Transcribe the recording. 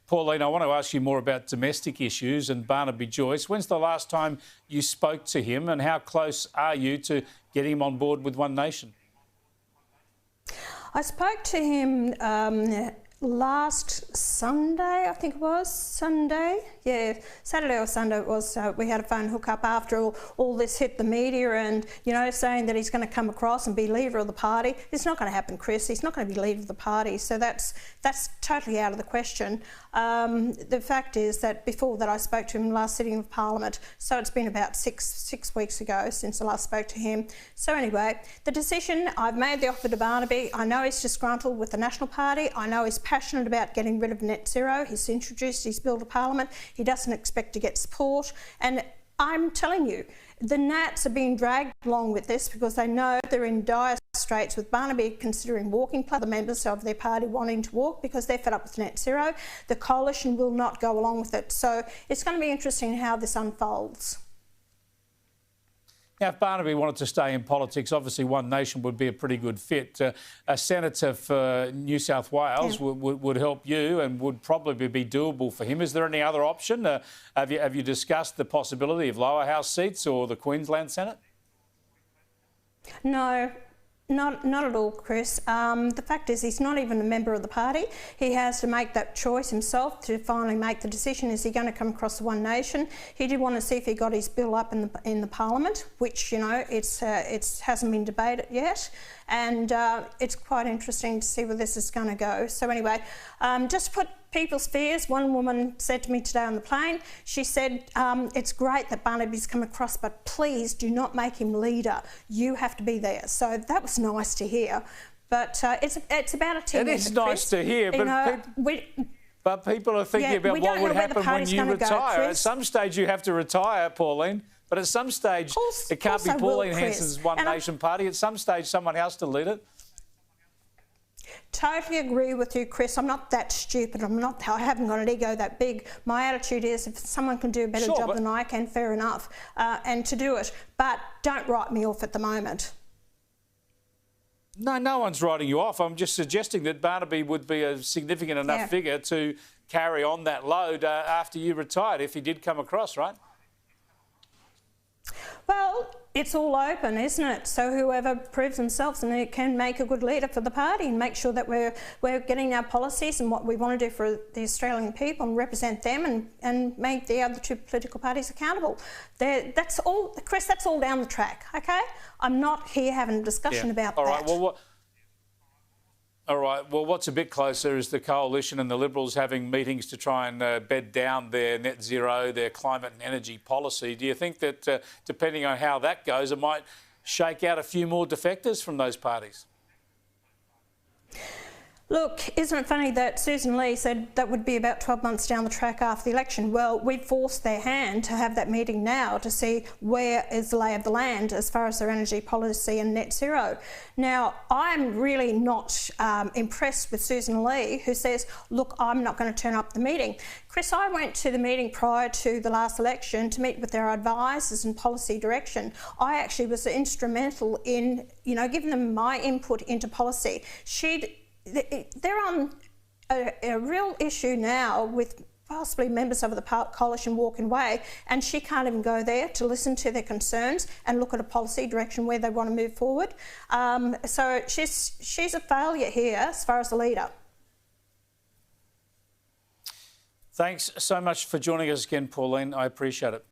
Pauline, I want to ask you more about domestic issues and Barnaby Joyce. When's the last time you spoke to him, and how close are you to getting him on board with One Nation? I spoke to him last Sunday, I think it was. Sunday? Yeah, Saturday or Sunday it was. We had a phone hook-up after all this hit the media and, you know, saying that he's going to come across and be leader of the party. It's not going to happen, Chris. He's not going to be leader of the party, so that's totally out of the question. The fact is that before that I spoke to him in the last sitting of Parliament, so it's been about six weeks ago since I last spoke to him. So anyway, the decision, I've made the offer to Barnaby. I know he's disgruntled with the National Party. I know he's passionate about getting rid of net zero. He's introduced his bill to Parliament. He doesn't expect to get support. And I'm telling you, the Nats are being dragged along with this because they know they're in dire straits with Barnaby considering walking, plus the members of their party wanting to walk because they're fed up with net zero. The coalition will not go along with it. So it's going to be interesting how this unfolds. Now, if Barnaby wanted to stay in politics, obviously One Nation would be a pretty good fit. A senator for New South Wales would help you and would probably be doable for him. Is there any other option? Have you discussed the possibility of lower house seats or the Queensland Senate? No. Not at all, Chris. The fact is he's not even a member of the party. He has to make that choice himself to finally make the decision. Is he going to come across the One Nation? He did want to see if he got his bill up in the Parliament, which, you know, it hasn't been debated yet. And it's quite interesting to see where this is going to go. So anyway, just to put people's fears, one woman said to me today on the plane, she said, it's great that Barnaby's come across, but please do not make him leader. You have to be there. So that was nice to hear. But it's about a team. It is nice to hear, but but people are thinking about what would happen when you retire. At some stage you have to retire, Pauline. But at some stage, it can't be Pauline Hanson's One Nation party. At some stage, someone has to lead it. Totally agree with you, Chris. I'm not that stupid. I haven't got an ego that big. My attitude is if someone can do a better job than I can, fair enough, and to do it. But don't write me off at the moment. No one's writing you off. I'm just suggesting that Barnaby would be a significant enough figure to carry on that load after you retired, if he did come across, right? Well, it's all open, isn't it? So whoever proves themselves and it can make a good leader for the party and make sure that we're getting our policies and what we want to do for the Australian people and represent them and make the other two political parties accountable. That's all, Chris, that's all down the track, OK? I'm not here having a discussion about that. All right, well, what's a bit closer is the Coalition and the Liberals having meetings to try and bed down their net zero, their climate and energy policy. Do you think that, depending on how that goes, it might shake out a few more defectors from those parties? Look, isn't it funny that Susan Lee said that would be about 12 months down the track after the election? Well, we forced their hand to have that meeting now to see where is the lay of the land as far as their energy policy and net zero. Now, I'm really not impressed with Susan Lee, who says, look, I'm not going to turn up the meeting. Chris, I went to the meeting prior to the last election to meet with their advisors and policy direction. I actually was instrumental in, you know, giving them my input into policy. They're on a real issue now with possibly members of the coalition walking away, and she can't even go there to listen to their concerns and look at a policy direction where they want to move forward. So she's a failure here as far as the leader. Thanks so much for joining us again, Pauline. I appreciate it.